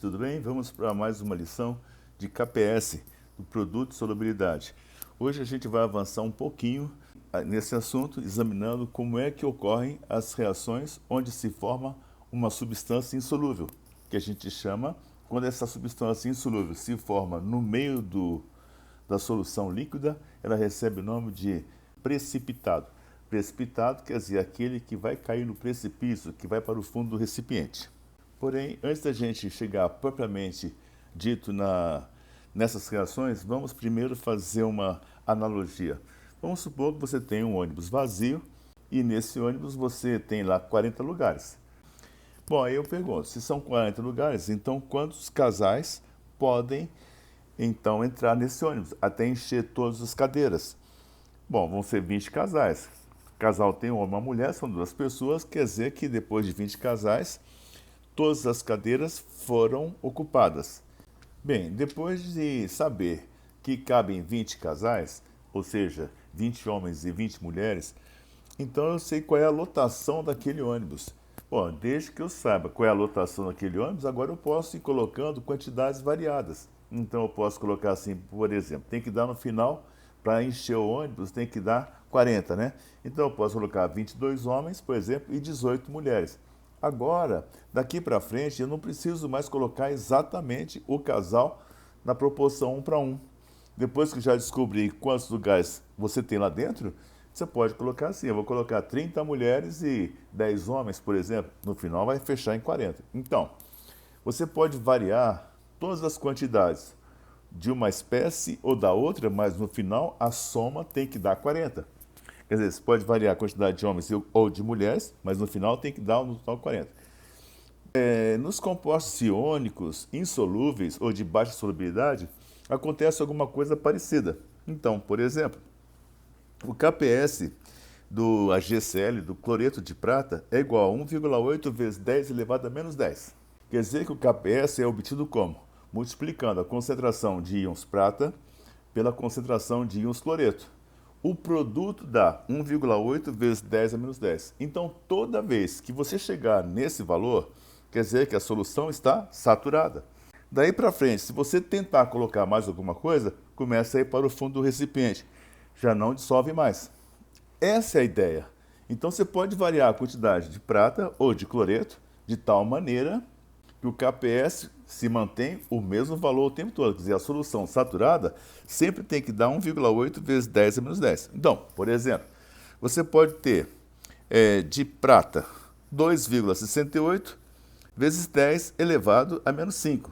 tudo bem? Vamos para mais uma lição de KPS, do produto de solubilidade. Hoje a gente vai avançar um pouquinho nesse assunto, examinando como é que ocorrem as reações onde se forma uma substância insolúvel, que a gente chama, quando essa substância insolúvel se forma no meio da solução líquida, ela recebe o nome de precipitado. Precipitado quer dizer aquele que vai cair no precipício, que vai para o fundo do recipiente. Porém, antes da gente chegar propriamente dito nessas reações, vamos primeiro fazer uma analogia. Vamos supor que você tem um ônibus vazio e nesse ônibus você tem lá 40 lugares. Bom, aí eu pergunto, se são 40 lugares, então quantos casais podem então entrar nesse ônibus até encher todas as cadeiras? Bom, vão ser 20 casais. O casal tem um homem e uma mulher, são duas pessoas, quer dizer que depois de 20 casais, todas as cadeiras foram ocupadas. Bem, depois de saber que cabem 20 casais, ou seja, 20 homens e 20 mulheres, então eu sei qual é a lotação daquele ônibus. Bom, desde que eu saiba qual é a lotação daquele ônibus, agora eu posso ir colocando quantidades variadas. Então eu posso colocar assim, por exemplo, tem que dar no final, para encher o ônibus, tem que dar 40, né? Então eu posso colocar 22 homens, por exemplo, e 18 mulheres. Agora, daqui para frente, eu não preciso mais colocar exatamente o casal na proporção 1 para 1. Depois que já descobri quantos lugares você tem lá dentro, você pode colocar assim, eu vou colocar 30 mulheres e 10 homens, por exemplo. No final vai fechar em 40. Então, você pode variar todas as quantidades de uma espécie ou da outra, mas no final a soma tem que dar 40. Quer dizer, você pode variar a quantidade de homens ou de mulheres, mas no final tem que dar no total 40. Nos compostos iônicos, insolúveis ou de baixa solubilidade, acontece alguma coisa parecida. Então, por exemplo, o KPS do HCl, do cloreto de prata, é igual a 1,8 vezes 10 elevado a menos 10. Quer dizer que o KPS é obtido como? Multiplicando a concentração de íons prata pela concentração de íons cloreto. O produto dá 1,8 vezes 10 a menos 10. Então, toda vez que você chegar nesse valor, quer dizer que a solução está saturada. Daí para frente, se você tentar colocar mais alguma coisa, começa a ir para o fundo do recipiente. Já não dissolve mais. Essa é a ideia. Então, você pode variar a quantidade de prata ou de cloreto de tal maneira que o KPS se mantém o mesmo valor o tempo todo. Quer dizer, a solução saturada sempre tem que dar 1,8 vezes 10 a menos 10. Então, por exemplo, você pode ter de prata 2,68 vezes 10 elevado a menos 5.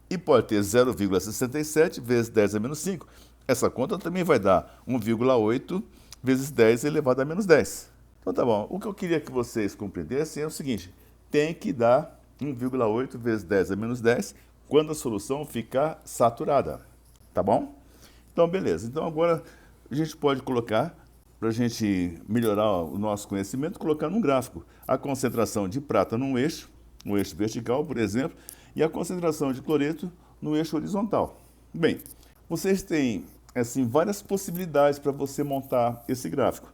E pode ter 0,67 vezes 10 a menos 5. Essa conta também vai dar 1,8 vezes 10 elevado a menos 10. Então tá bom, o que eu queria que vocês compreendessem é o seguinte, tem que dar 1,8 vezes 10 a menos 10 quando a solução ficar saturada, tá bom? Então, beleza. Então, agora a gente pode colocar, para a gente melhorar o nosso conhecimento, colocar num gráfico a concentração de prata num eixo, no eixo vertical, por exemplo, e a concentração de cloreto no eixo horizontal. Bem, vocês têm assim, várias possibilidades para você montar esse gráfico,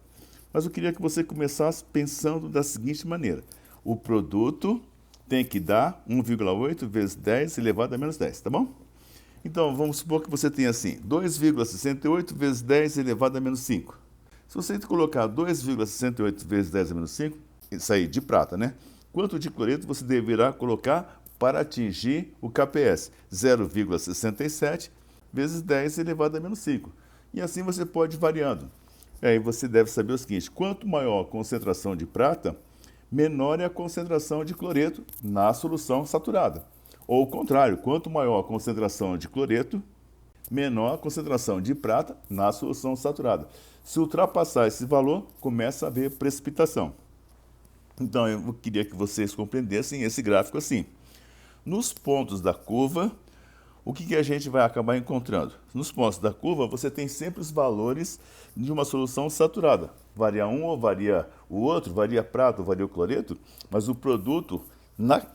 mas eu queria que você começasse pensando da seguinte maneira. O produto tem que dar 1,8 vezes 10 elevado a menos 10, tá bom? Então, vamos supor que você tem assim, 2,68 vezes 10 elevado a menos 5. Se você colocar 2,68 vezes 10 a menos 5, isso aí de prata, né? Quanto de cloreto você deverá colocar para atingir o KPS? 0,67 vezes 10 elevado a menos 5. E assim você pode ir variando. Aí você deve saber o seguinte, quanto maior a concentração de prata, menor é a concentração de cloreto na solução saturada. Ou o contrário, quanto maior a concentração de cloreto, menor a concentração de prata na solução saturada. Se ultrapassar esse valor, começa a haver precipitação. Então, eu queria que vocês compreendessem esse gráfico assim. Nos pontos da curva, o que a gente vai acabar encontrando? Nos pontos da curva, você tem sempre os valores de uma solução saturada. Varia um ou varia o outro, varia prata ou varia o cloreto, mas o produto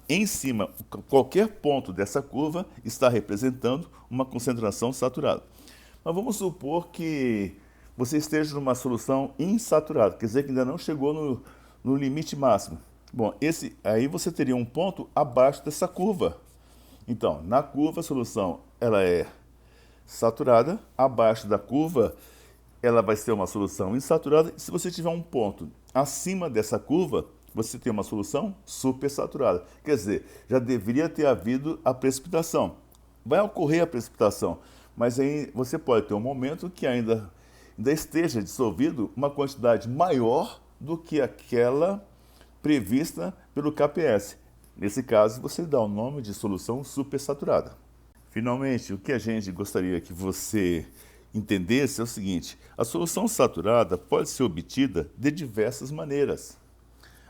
em cima, qualquer ponto dessa curva está representando uma concentração saturada. Mas vamos supor que você esteja numa solução insaturada, quer dizer que ainda não chegou no limite máximo. Bom, aí você teria um ponto abaixo dessa curva. Então, na curva a solução ela é saturada, abaixo da curva ela vai ser uma solução insaturada. Se você tiver um ponto acima dessa curva, você tem uma solução supersaturada. Quer dizer, já deveria ter havido a precipitação. Vai ocorrer a precipitação, mas aí você pode ter um momento que ainda esteja dissolvido uma quantidade maior do que aquela prevista pelo KPS. Nesse caso, você dá o nome de solução supersaturada. Finalmente, o que a gente gostaria que você entendesse é o seguinte: a solução saturada pode ser obtida de diversas maneiras.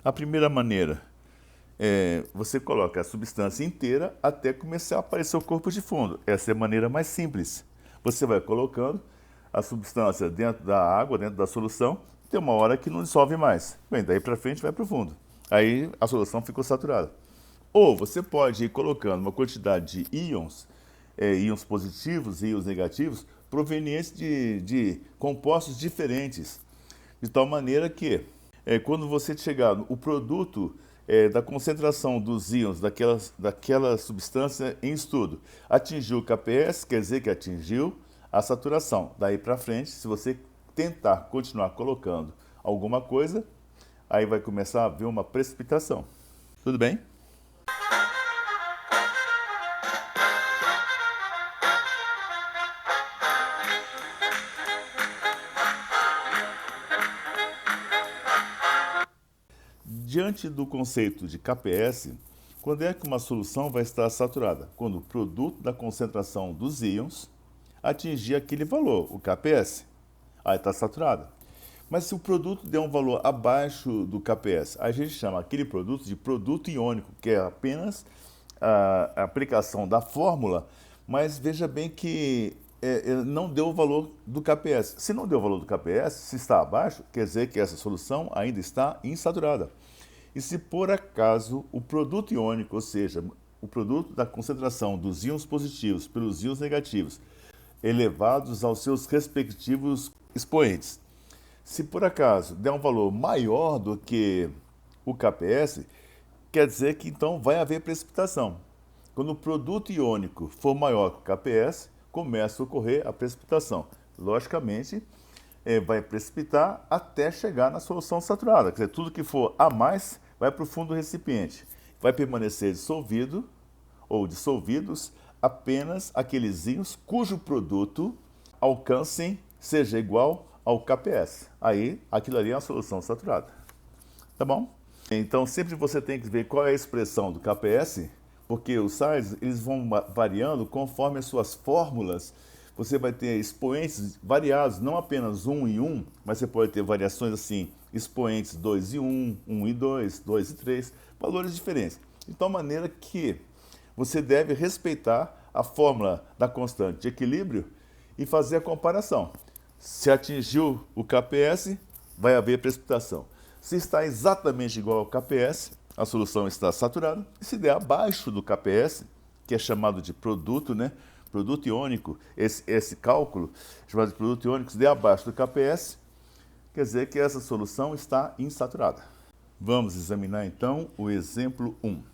A primeira maneira é você coloca a substância inteira até começar a aparecer o corpo de fundo. Essa é a maneira mais simples. Você vai colocando a substância dentro da água, dentro da solução, tem uma hora que não dissolve mais. Bem, daí para frente vai para o fundo. Aí a solução ficou saturada. Ou você pode ir colocando uma quantidade de íons, íons positivos e íons negativos, provenientes de compostos diferentes, de tal maneira que quando você chegar no produto da concentração dos íons daquela substância em estudo atingiu o KPS, quer dizer que atingiu a saturação. Daí para frente, se você tentar continuar colocando alguma coisa, aí vai começar a haver uma precipitação. Tudo bem? Diante do conceito de KPS, quando é que uma solução vai estar saturada? Quando o produto da concentração dos íons atingir aquele valor, o KPS. Aí está saturada. Mas se o produto der um valor abaixo do KPS, a gente chama aquele produto de produto iônico, que é apenas a aplicação da fórmula, mas veja bem que não deu o valor do KPS. Se não deu o valor do KPS, se está abaixo, quer dizer que essa solução ainda está insaturada. E se por acaso o produto iônico, ou seja, o produto da concentração dos íons positivos pelos íons negativos, elevados aos seus respectivos expoentes, se por acaso der um valor maior do que o KPS, quer dizer que então vai haver precipitação. Quando o produto iônico for maior que o KPS, começa a ocorrer a precipitação. Logicamente, vai precipitar até chegar na solução saturada. Quer dizer, tudo que for a mais vai para o fundo do recipiente. Vai permanecer dissolvido ou dissolvidos apenas aqueles íons cujo produto alcancem seja igual ao KPS. Aí, aquilo ali é uma solução saturada. Tá bom? Então, sempre você tem que ver qual é a expressão do KPS, porque os sais eles vão variando conforme as suas fórmulas. Você vai ter expoentes variados, não apenas 1 e 1, mas você pode ter variações assim, expoentes 2 e 1, 1 e 2, 2 e 3, valores diferentes. De tal maneira que você deve respeitar a fórmula da constante de equilíbrio e fazer a comparação. Se atingiu o KPS, vai haver precipitação. Se está exatamente igual ao KPS, a solução está saturada. E se der abaixo do KPS, que é chamado de produto, né? Produto iônico, esse cálculo chamado de produto iônico, se der abaixo do KPS, quer dizer que essa solução está insaturada. Vamos examinar então o exemplo 1.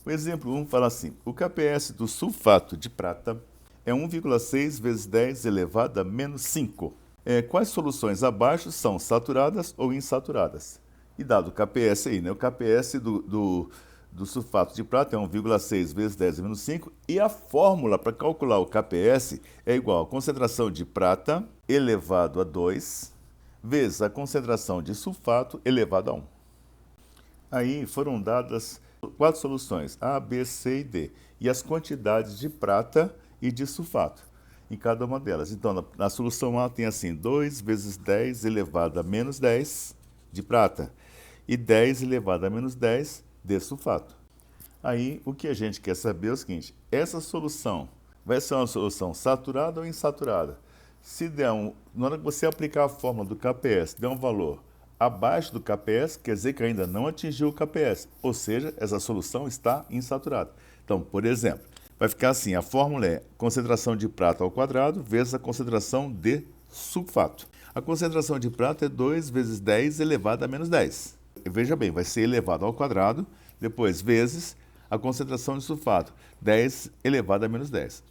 O exemplo 1 fala assim: o KPS do sulfato de prata é 1,6 vezes 10 elevado a menos 5. Quais soluções abaixo são saturadas ou insaturadas? E dado o KPS aí, né? O KPS do sulfato de prata é 1,6 vezes 10 a menos 5 e a fórmula para calcular o KPS é igual a concentração de prata elevado a 2 vezes a concentração de sulfato elevado a 1. Aí foram dadas 4 soluções, A, B, C e D, e as quantidades de prata e de sulfato em cada uma delas. Então, na solução A tem assim, 2 vezes 10 elevado a menos 10 de prata e 10 elevado a menos 10 de sulfato. Aí, o que a gente quer saber é o seguinte: essa solução vai ser uma solução saturada ou insaturada? Se der na hora que você aplicar a fórmula do KPS, der um valor abaixo do KPS, quer dizer que ainda não atingiu o KPS, ou seja, essa solução está insaturada. Então, por exemplo, vai ficar assim, a fórmula é concentração de prata ao quadrado vezes a concentração de sulfato. A concentração de prata é 2 vezes 10 elevado a menos 10. Veja bem, vai ser elevado ao quadrado, depois vezes a concentração de sulfato, 10 elevado a menos 10.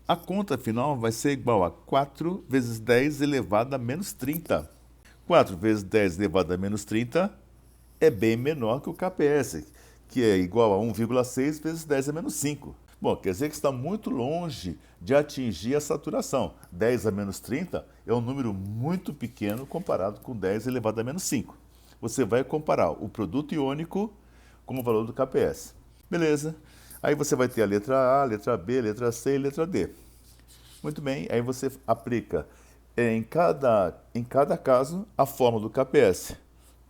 A conta final vai ser igual a 4 vezes 10 elevado a menos 30. 4 vezes 10 elevado a menos 30 é bem menor que o KPS, que é igual a 1,6 vezes 10 a menos 5. Bom, quer dizer que está muito longe de atingir a saturação. 10 a menos 30 é um número muito pequeno comparado com 10 elevado a menos 5. Você vai comparar o produto iônico com o valor do KPS. Beleza? Aí você vai ter a letra A, a letra B, a letra C e a letra D. Muito bem, aí você aplica em cada caso a fórmula do KPS.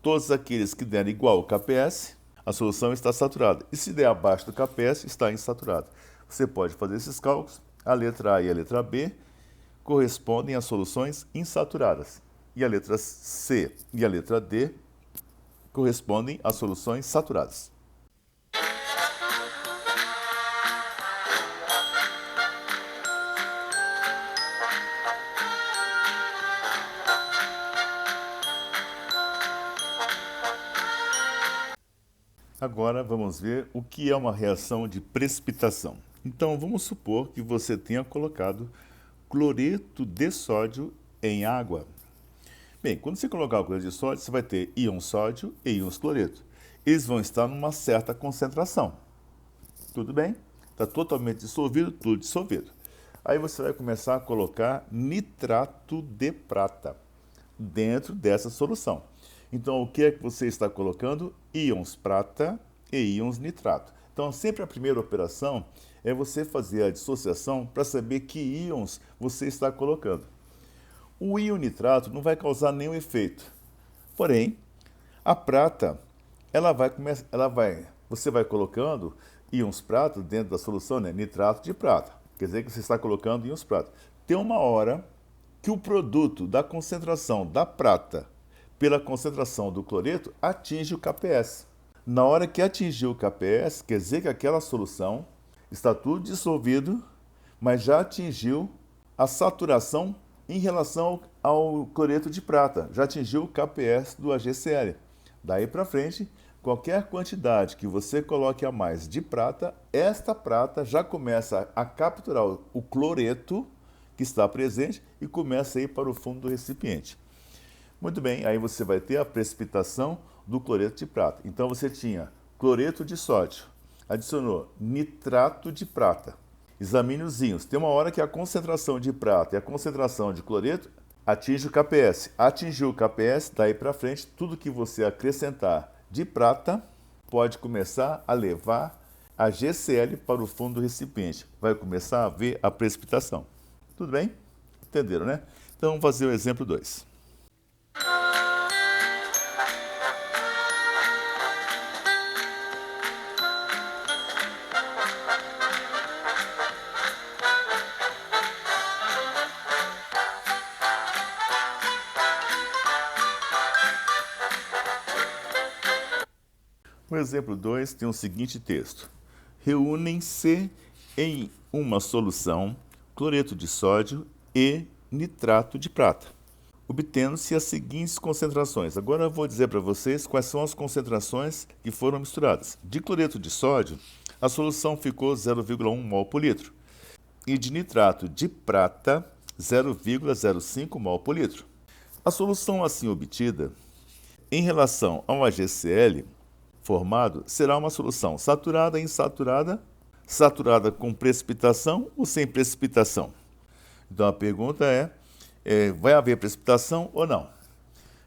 Todos aqueles que derem igual ao KPS, a solução está saturada. E se der abaixo do KPS, está insaturada. Você pode fazer esses cálculos. A letra A e a letra B correspondem a soluções insaturadas. E a letra C e a letra D correspondem a soluções saturadas. Agora vamos ver o que é uma reação de precipitação. Então vamos supor que você tenha colocado cloreto de sódio em água. Bem, quando você colocar o cloreto de sódio, você vai ter íon sódio e íons cloreto. Eles vão estar numa certa concentração. Tudo bem? Está totalmente dissolvido, tudo dissolvido. Aí você vai começar a colocar nitrato de prata dentro dessa solução. Então, o que é que você está colocando? Íons prata e íons nitrato. Então, sempre a primeira operação é você fazer a dissociação para saber que íons você está colocando. O íon nitrato não vai causar nenhum efeito. Porém, a prata, você vai colocando íons prata dentro da solução, né? Nitrato de prata. Quer dizer que você está colocando íons prata. Tem uma hora que o produto da concentração da prata pela concentração do cloreto, atinge o KPS. Na hora que atingir o KPS, quer dizer que aquela solução está tudo dissolvido, mas já atingiu a saturação em relação ao cloreto de prata, já atingiu o KPS do AgCl. Daí para frente, qualquer quantidade que você coloque a mais de prata, esta prata já começa a capturar o cloreto que está presente e começa a ir para o fundo do recipiente. Muito bem, aí você vai ter a precipitação do cloreto de prata. Então você tinha cloreto de sódio, adicionou nitrato de prata. Examine os íons. Tem uma hora que a concentração de prata e a concentração de cloreto atinge o KPS. Atingiu o KPS, daí para frente, tudo que você acrescentar de prata pode começar a levar a GCl para o fundo do recipiente. Vai começar a haver a precipitação. Tudo bem? Entenderam, né? Então vamos fazer o exemplo 2. O exemplo 2 tem o seguinte texto. Reúnem-se em uma solução cloreto de sódio e nitrato de prata, obtendo-se as seguintes concentrações. Agora eu vou dizer para vocês quais são as concentrações que foram misturadas. De cloreto de sódio, a solução ficou 0,1 mol por litro. E de nitrato de prata, 0,05 mol por litro. A solução assim obtida, em relação ao AgCl formado, será uma solução saturada, insaturada, saturada com precipitação ou sem precipitação? Então a pergunta é, vai haver precipitação ou não?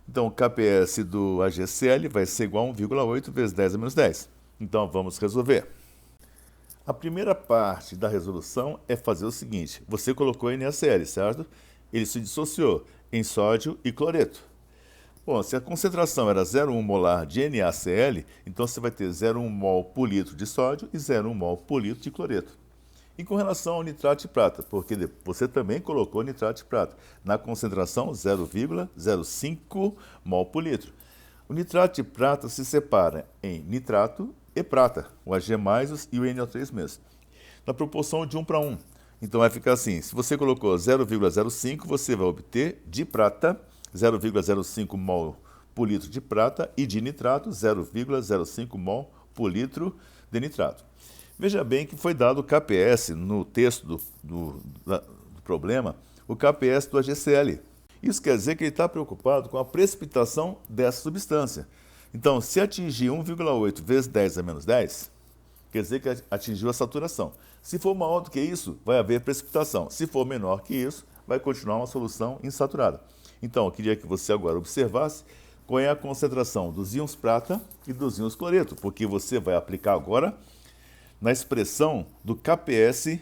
Então o KPS do AgCl vai ser igual a 1,8 vezes 10 a menos 10. Então vamos resolver. A primeira parte da resolução é fazer o seguinte, você colocou NaCl, certo? Ele se dissociou em sódio e cloreto. Bom, se a concentração era 0,1 molar de NaCl, então você vai ter 0,1 mol por litro de sódio e 0,1 mol por litro de cloreto. E com relação ao nitrato de prata, porque você também colocou nitrato de prata, na concentração 0,05 mol por litro. O nitrato de prata se separa em nitrato e prata, o Ag+, e o NO3 mesmo, na proporção de 1 para 1. Então vai ficar assim, se você colocou 0,05, você vai obter de prata 0,05 mol por litro de prata e de nitrato 0,05 mol por litro de nitrato. Veja bem que foi dado o KPS no texto do problema, o KPS do AgCl. Isso quer dizer que ele está preocupado com a precipitação dessa substância. Então, se atingir 1,8 vezes 10 a menos 10, quer dizer que atingiu a saturação. Se for maior do que isso, vai haver precipitação. Se for menor que isso, vai continuar uma solução insaturada. Então, eu queria que você agora observasse qual é a concentração dos íons prata e dos íons cloreto, porque você vai aplicar agora na expressão do KPS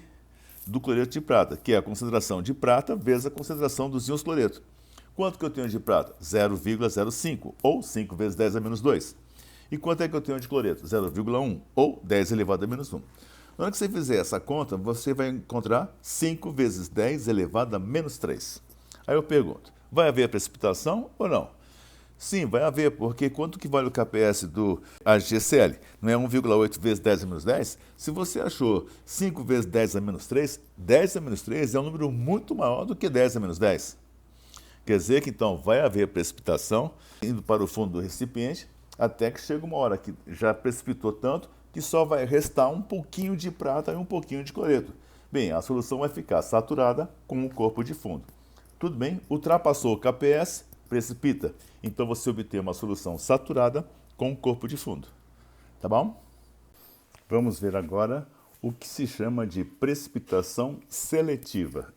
do cloreto de prata, que é a concentração de prata vezes a concentração dos íons cloreto. Quanto que eu tenho de prata? 0,05, ou 5 vezes 10 a menos 2. E quanto é que eu tenho de cloreto? 0,1, ou 10 elevado a menos 1. Na hora que você fizer essa conta, você vai encontrar 5 vezes 10 elevado a menos 3. Aí eu pergunto, vai haver precipitação ou não? Sim, vai haver, porque quanto que vale o KPS do AgCl? Não é 1,8 vezes 10 a menos 10? Se você achou 5 vezes 10 a menos 3, 10 a menos 3 é um número muito maior do que 10 a menos 10. Quer dizer que então vai haver precipitação indo para o fundo do recipiente, até que chega uma hora que já precipitou tanto que só vai restar um pouquinho de prata e um pouquinho de cloreto. Bem, a solução vai ficar saturada com o corpo de fundo. Tudo bem? Ultrapassou o KPS, precipita. Então você obtém uma solução saturada com o corpo de fundo. Tá bom? Vamos ver agora o que se chama de precipitação seletiva.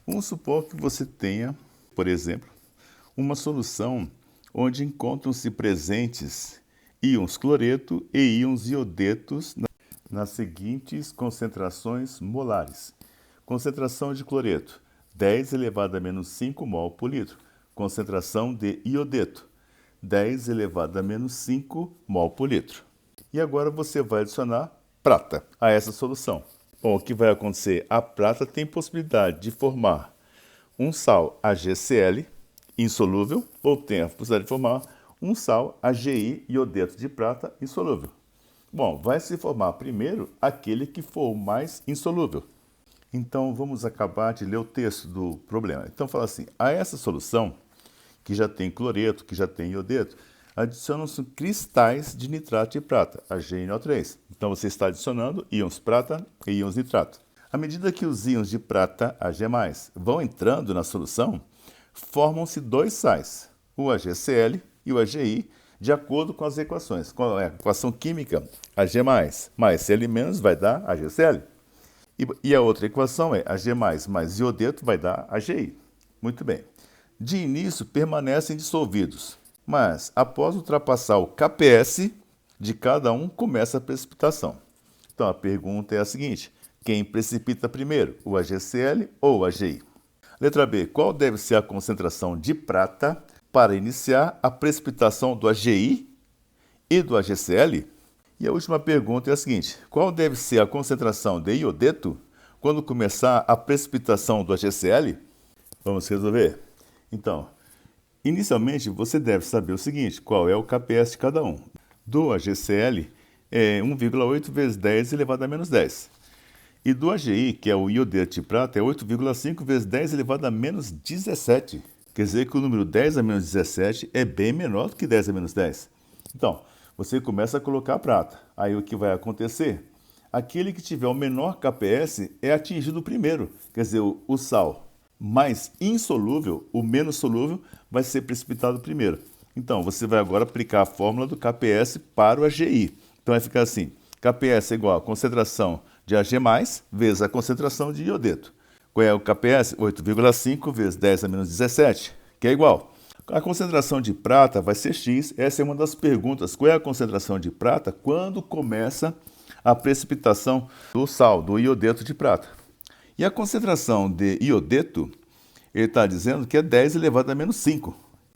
Vamos supor que você tenha, por exemplo, uma solução onde encontram-se presentes íons cloreto e íons iodetos nas seguintes concentrações molares. Concentração de cloreto, 10 elevado a menos 5 mol por litro. Concentração de iodeto, 10 elevado a menos 5 mol por litro. E agora você vai adicionar prata a essa solução. Bom, o que vai acontecer? A prata tem possibilidade de formar um sal AgCl insolúvel, ou tem a possibilidade de formar um sal AgI iodeto de prata insolúvel. Bom, vai se formar primeiro aquele que for o mais insolúvel. Então, vamos acabar de ler o texto do problema. Então, fala assim, a essa solução, que já tem cloreto, que já tem iodeto, adicionam-se cristais de nitrato de prata, AgNO3. Então, você está adicionando íons prata e íons nitrato. À medida que os íons de prata, Ag+, vão entrando na solução, formam-se dois sais, o AgCl e o AgI, de acordo com as equações. Qual é a equação química? Ag+, mais Cl- vai dar AgCl. E a outra equação é Ag+, mais iodeto vai dar AgI. Muito bem. De início, permanecem dissolvidos, mas após ultrapassar o KPS de cada um, começa a precipitação. Então, a pergunta é a seguinte, quem precipita primeiro, o AgCl ou o AgI? Letra B, qual deve ser a concentração de prata para iniciar a precipitação do AgI e do AgCl? E a última pergunta é a seguinte, qual deve ser a concentração de iodeto quando começar a precipitação do AgCl? Vamos resolver? Então, inicialmente você deve saber o seguinte, qual é o KPS de cada um. Do AgCl é 1,8 vezes 10 elevado a menos 10. E do AgI, que é o iodeto de prata, é 8,5 vezes 10 elevado a menos 17. Quer dizer que o número 10 a menos 17 é bem menor do que 10 a menos 10. Então, você começa a colocar a prata. Aí o que vai acontecer? Aquele que tiver o menor KPS é atingido primeiro. Quer dizer, o sal mais insolúvel, o menos solúvel, vai ser precipitado primeiro. Então, você vai agora aplicar a fórmula do KPS para o AgI. Então, vai ficar assim, KPS é igual a concentração de Ag+, vezes a concentração de iodeto. Qual é o KPS? 8,5 vezes 10 a menos 17, que é igual. A concentração de prata vai ser X, essa é uma das perguntas. Qual é a concentração de prata quando começa a precipitação do sal, do iodeto de prata? E a concentração de iodeto, ele está dizendo que é 10 elevado a menos 5.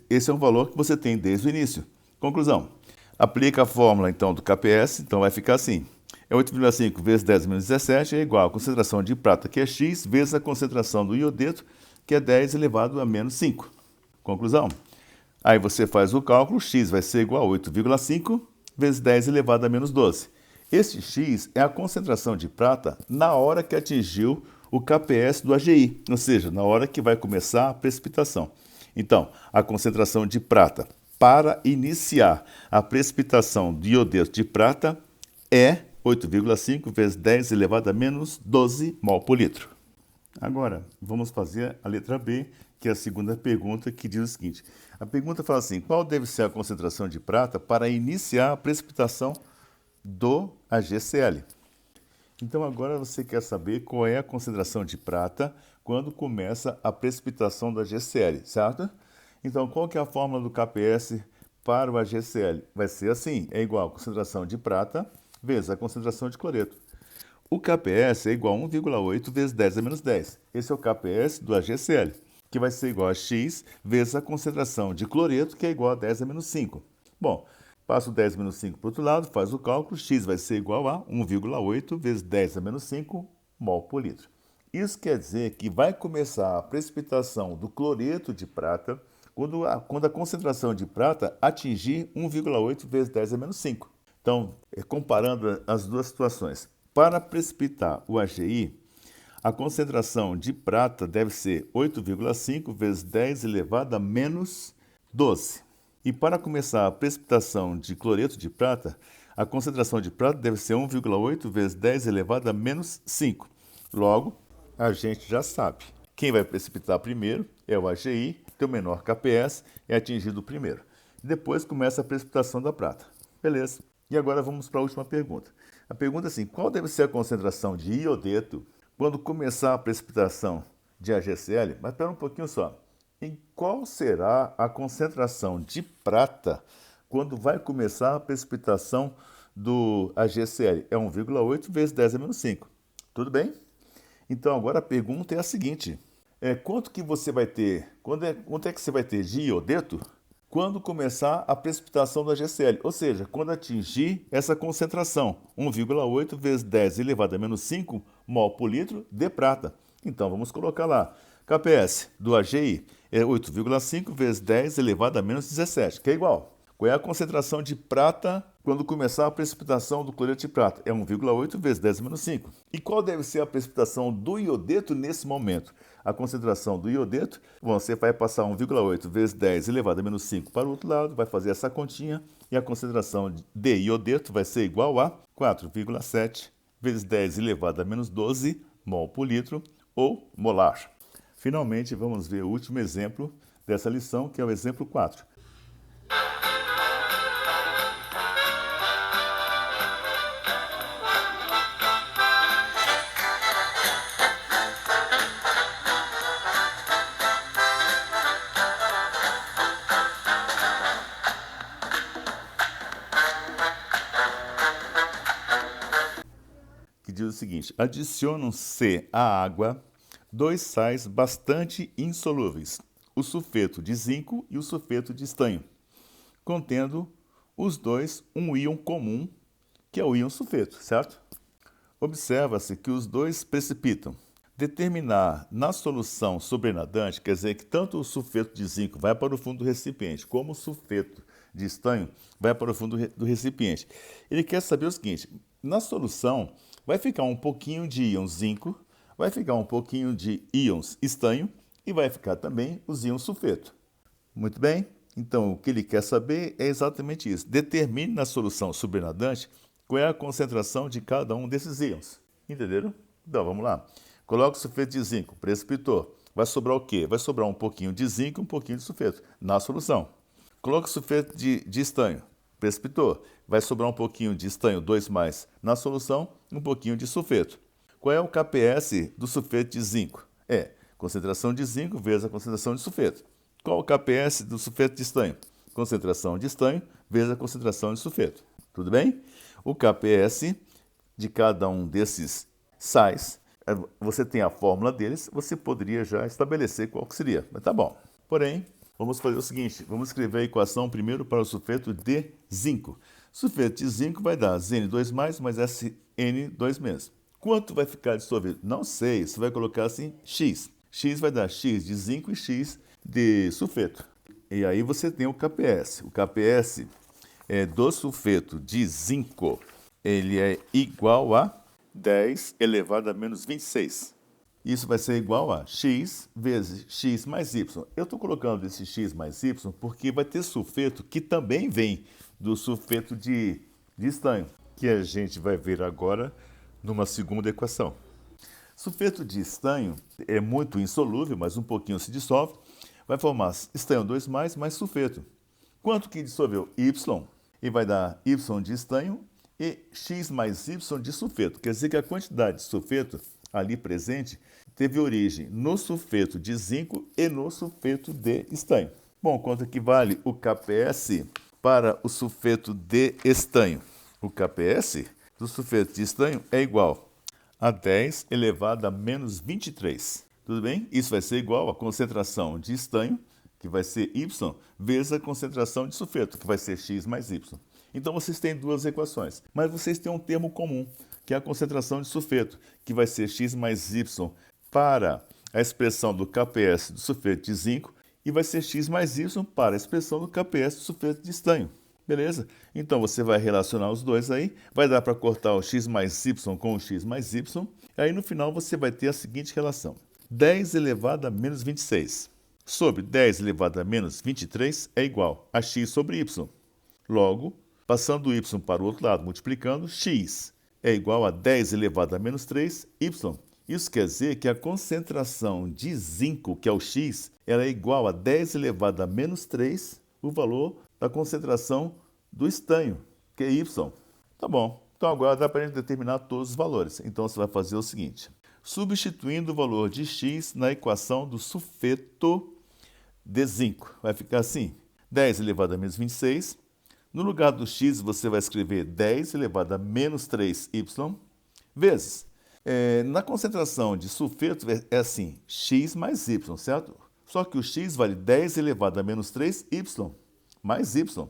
Esse é um valor que você tem desde o início. Conclusão, Aplica a fórmula, então, do KPS, então vai ficar assim. É 8,5 vezes 10 menos 17 é igual à concentração de prata, que é X, vezes a concentração do iodeto, que é 10 elevado a menos 5. Conclusão. Aí você faz o cálculo, X vai ser igual a 8,5 vezes 10 elevado a menos 12. Este X é a concentração de prata na hora que atingiu o KPS do AGI, ou seja, na hora que vai começar a precipitação. Então, a concentração de prata para iniciar a precipitação do iodeto de prata é 8,5 vezes 10 elevado a menos 12 mol por litro. Agora, vamos fazer a letra B, que é a segunda pergunta, que diz o seguinte. A pergunta fala assim, qual deve ser a concentração de prata para iniciar a precipitação do AgCl? Então, agora você quer saber qual é a concentração de prata quando começa a precipitação do AgCl, certo? Então, qual que é a fórmula do KPS para o AgCl? Vai ser assim, é igual a concentração de prata vezes a concentração de cloreto. O KPS é igual a 1,8 vezes 10 a menos 10. Esse é o KPS do AgCl, que vai ser igual a X vezes a concentração de cloreto, que é igual a 10 a menos 5. Bom, passa o 10 menos 5 para o outro lado, faz o cálculo, X vai ser igual a 1,8 vezes 10 a menos 5 mol por litro. Isso quer dizer que vai começar a precipitação do cloreto de prata quando a concentração de prata atingir 1,8 vezes 10 a menos 5. Então, comparando as duas situações, para precipitar o AGI, a concentração de prata deve ser 8,5 vezes 10 elevado a menos 12. E para começar a precipitação de cloreto de prata, a concentração de prata deve ser 1,8 vezes 10 elevado a menos 5. Logo, a gente já sabe. Quem vai precipitar primeiro é o AGI, que é o menor KPS, é atingido primeiro. Depois começa a precipitação da prata. Beleza. E agora vamos para a última pergunta. A pergunta é assim, qual deve ser a concentração de iodeto quando começar a precipitação de AgCl? Mas espera um pouquinho só. Em qual será a concentração de prata quando vai começar a precipitação do AgCl? É 1,8 vezes 10 a menos 5. Tudo bem? Então agora a pergunta é a seguinte. Quanto que você vai ter, quanto é que você vai ter de iodeto quando começar a precipitação do AgCl, ou seja, quando atingir essa concentração, 1,8 vezes 10 elevado a menos 5 mol por litro de prata. Então, vamos colocar lá, KPS do AGI é 8,5 vezes 10 elevado a menos 17, que é igual. Qual é a concentração de prata quando começar a precipitação do cloreto de prata? É 1,8 vezes 10 menos 5. E qual deve ser a precipitação do iodeto nesse momento? A concentração do iodeto, você vai passar 1,8 vezes 10 elevado a menos 5 para o outro lado, vai fazer essa continha, e a concentração de iodeto vai ser igual a 4,7 vezes 10 elevado a menos 12 mol por litro, ou molar. Finalmente, vamos ver o último exemplo dessa lição, que é o exemplo 4. Que diz o seguinte, adicionam-se à água 2 sais bastante insolúveis, o sulfeto de zinco e o sulfeto de estanho, contendo os dois um íon comum, que é o íon sulfeto, certo? Observa-se que os dois precipitam. Determinar na solução sobrenadante, quer dizer que tanto o sulfeto de zinco vai para o fundo do recipiente, como o sulfeto de estanho vai para o fundo do recipiente. Ele quer saber o seguinte, na solução vai ficar um pouquinho de íon zinco, vai ficar um pouquinho de íons estanho e vai ficar também os íons sulfeto. Muito bem? Então, o que ele quer saber é exatamente isso. Determine na solução sobrenadante qual é a concentração de cada um desses íons. Entenderam? Então, vamos lá. Coloca o sulfeto de zinco, precipitou. Vai sobrar o quê? Vai sobrar um pouquinho de zinco e um pouquinho de sulfeto na solução. Coloca o sulfeto de estanho, precipitou. Vai sobrar um pouquinho de estanho 2+, na solução, um pouquinho de sulfeto. Qual é o KPS do sulfeto de zinco? É concentração de zinco vezes a concentração de sulfeto. Qual o KPS do sulfeto de estanho? Concentração de estanho vezes a concentração de sulfeto. Tudo bem? O KPS de cada um desses sais, você tem a fórmula deles, você poderia já estabelecer qual que seria. Mas tá bom. Porém, Vamos fazer o seguinte, vamos escrever a equação primeiro para o sulfeto de zinco. Sulfeto de zinco vai dar Zn2+, mais Sn2-. Quanto vai ficar dissolvido? Não sei, você vai colocar assim x. X vai dar x de zinco e x de sulfeto. E aí você tem o KPS. O KPS do sulfeto de zinco, ele é igual a 10 elevado a menos 26. Isso vai ser igual a x vezes x mais y. Eu estou colocando esse x mais y porque vai ter sulfeto que também vem do sulfeto de estanho, que a gente vai ver agora numa segunda equação. Sulfeto de estanho é muito insolúvel, mas um pouquinho se dissolve. Vai formar estanho 2+, mais sulfeto. Quanto que dissolveu? Y. E vai dar y de estanho e x mais y de sulfeto. Quer dizer que a quantidade de sulfeto ali presente teve origem no sulfeto de zinco e no sulfeto de estanho. Bom, quanto equivale o KPS para o sulfeto de estanho? O KPS do sulfeto de estanho é igual a 10 elevado a menos 23. Tudo bem? Isso vai ser igual à concentração de estanho, que vai ser Y, vezes a concentração de sulfeto, que vai ser X mais Y. Então vocês têm duas equações, mas vocês têm um termo comum, que é a concentração de sulfeto, que vai ser X mais Y para a expressão do KPS do sulfeto de zinco e vai ser X mais Y para a expressão do KPS do sulfeto de estanho. Beleza? Então você vai relacionar os dois aí, vai dar para cortar o X mais Y com o X mais Y, e aí no final você vai ter a seguinte relação. 10 elevado a menos 26 sobre 10 elevado a menos 23 é igual a x sobre y. Logo, passando o y para o outro lado, multiplicando, x é igual a 10 elevado a menos 3, y. Isso quer dizer que a concentração de zinco, que é o x, ela é igual a 10 elevado a menos 3, o valor da concentração do estanho, que é y. Tá bom. Então agora dá para a gente determinar todos os valores. Então você vai fazer o seguinte. Substituindo o valor de x na equação do sulfeto de zinco. Vai ficar assim, 10 elevado a menos 26. No lugar do x, você vai escrever 10 elevado a menos 3y, vezes. Na concentração de sulfeto é assim, x mais y, certo? Só que o x vale 10 elevado a menos 3y, mais y.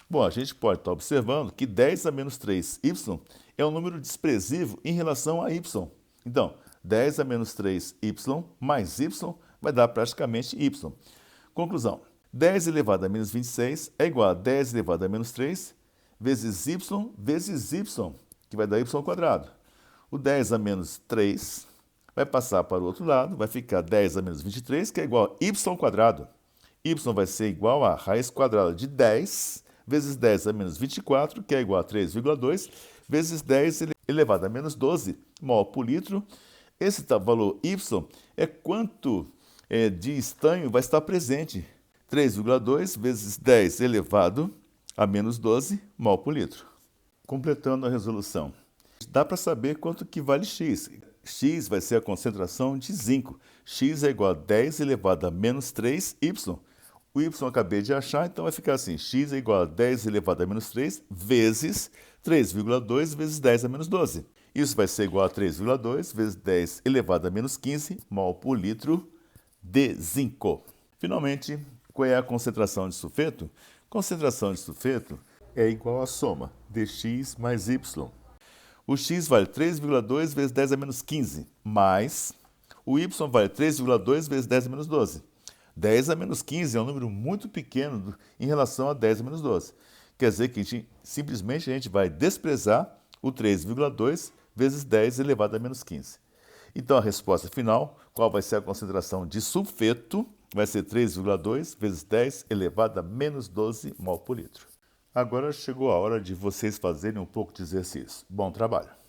Bom, a gente pode estar observando que 10 a menos 3y é um número desprezível em relação a y. Então, 10 a menos 3y mais y vai dar praticamente y. Conclusão. 10 elevado a menos 26 é igual a 10 elevado a menos 3 vezes y, que vai dar y quadrado. O 10 a menos 3 vai passar para o outro lado, vai ficar 10 a menos 23, que é igual a y quadrado. Y vai ser igual a raiz quadrada de 10 vezes 10 a menos 24, que é igual a 3,2, vezes 10 elevado a menos 12 mol por litro. Esse valor y é quanto de estanho vai estar presente. 3,2 vezes 10 elevado a menos 12 mol por litro. Completando a resolução. Dá para saber quanto que vale x. X vai ser a concentração de zinco. X é igual a 10 elevado a menos 3y. O y eu acabei de achar, então vai ficar assim. X é igual a 10 elevado a menos 3 vezes 3,2 vezes 10 a menos 12. Isso vai ser igual a 3,2 vezes 10 elevado a menos 15 mol por litro de zinco. Finalmente, qual é a concentração de sulfeto? Concentração de sulfeto é igual à soma de x mais y. O x vale 3,2 vezes 10 a menos 15, mais o y vale 3,2 vezes 10 a menos 12. 10 a menos 15 é um número muito pequeno em relação a 10 a menos 12. Quer dizer que simplesmente a gente vai desprezar o 3,2 vezes 10 elevado a menos 15. Então a resposta final, qual vai ser a concentração de sulfeto? Vai ser 3,2 vezes 10 elevado a menos 12 mol por litro. Agora chegou a hora de vocês fazerem um pouco de exercício. Bom trabalho!